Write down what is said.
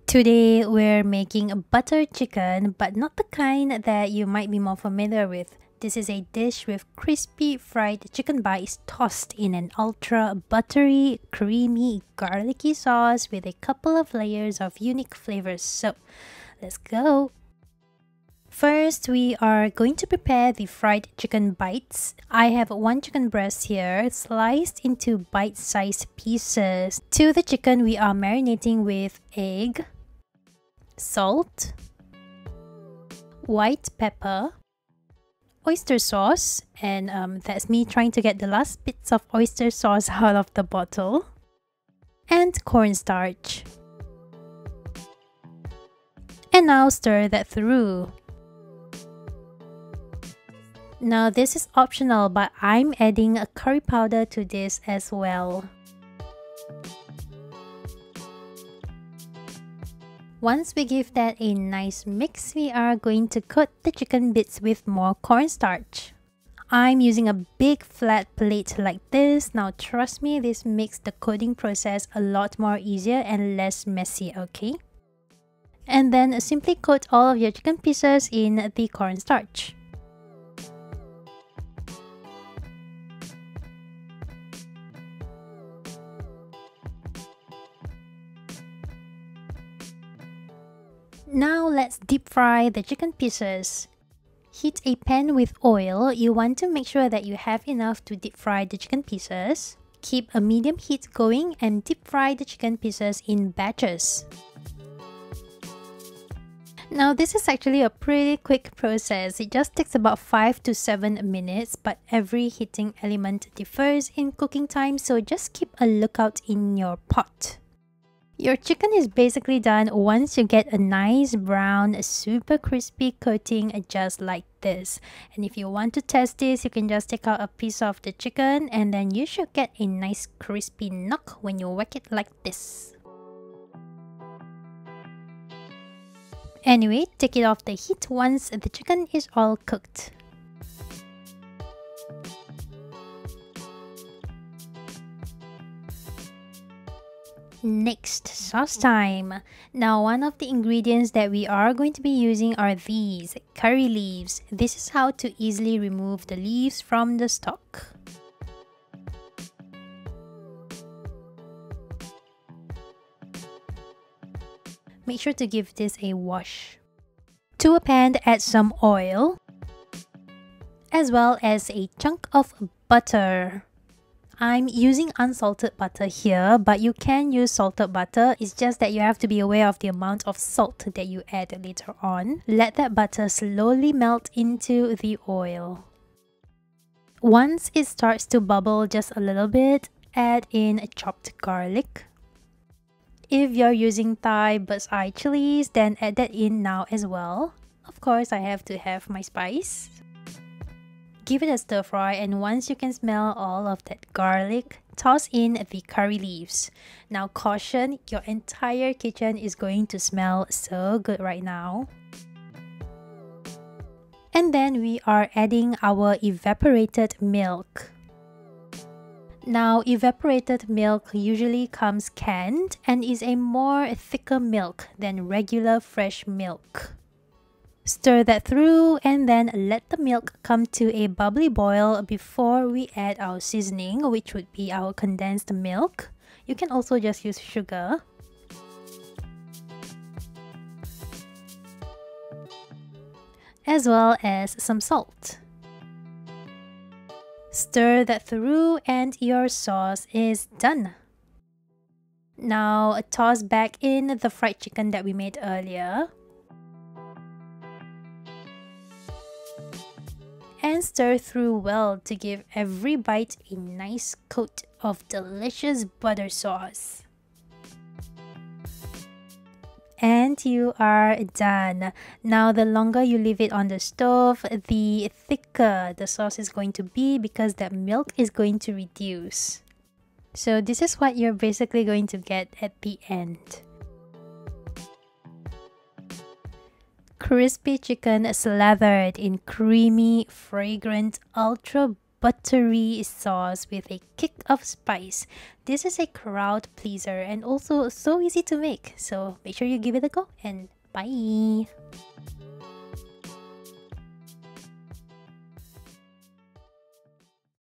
Today we're making a butter chicken, but not the kind that you might be more familiar with. This is a dish with crispy fried chicken bites tossed in an ultra buttery, creamy, garlicky sauce with a couple of layers of unique flavors. So, let's go! First, we are going to prepare the fried chicken bites. I have one chicken breast here, sliced into bite-sized pieces. To the chicken, we are marinating with egg, salt, white pepper, oyster sauce, and that's me trying to get the last bits of oyster sauce out of the bottle, and cornstarch. And now stir that through. Now this is optional, but I'm adding a curry powder to this as well. Once we give that a nice mix, we are going to coat the chicken bits with more cornstarch. I'm using a big flat plate like this. Now trust me, this makes the coating process a lot more easier and less messy, okay? And then simply coat all of your chicken pieces in the cornstarch. Now let's deep fry the chicken pieces. Heat a pan with oil. You want to make sure that you have enough to deep fry the chicken pieces. Keep a medium heat going and deep fry the chicken pieces in batches. Now this is actually a pretty quick process. It just takes about 5 to 7 minutes, but every heating element differs in cooking time, so just keep a lookout in your pot. Your chicken is basically done once you get a nice brown, super crispy coating just like this. And if you want to test this, you can just take out a piece of the chicken and then you should get a nice crispy knock when you whack it like this. Anyway, take it off the heat once the chicken is all cooked. Next, sauce time. Now one of the ingredients that we are going to be using are these curry leaves. This is how to easily remove the leaves from the stock. Make sure to give this a wash. To a pan, add some oil as well as a chunk of butter. I'm using unsalted butter here, but you can use salted butter. It's just that you have to be aware of the amount of salt that you add later on. Let that butter slowly melt into the oil. Once it starts to bubble just a little bit, add in chopped garlic. If you're using Thai bird's eye chilies, then add that in now as well. Of course, I have to have my spice. Give it a stir fry, and once you can smell all of that garlic, toss in the curry leaves. Now caution, your entire kitchen is going to smell so good right now. And then we are adding our evaporated milk. Now evaporated milk usually comes canned and is a more thicker milk than regular fresh milk. Stir that through and then let the milk come to a bubbly boil before we add our seasoning, which would be our condensed milk. You can also just use sugar. As well as some salt. Stir that through and your sauce is done. Now toss back in the fried chicken that we made earlier. And stir through well to give every bite a nice coat of delicious butter sauce. And you are done. Now the longer you leave it on the stove, the thicker the sauce is going to be because that milk is going to reduce. So this is what you're basically going to get at the end. Crispy chicken slathered in creamy, fragrant, ultra buttery sauce with a kick of spice. This is a crowd pleaser and also so easy to make, so make sure you give it a go, and bye!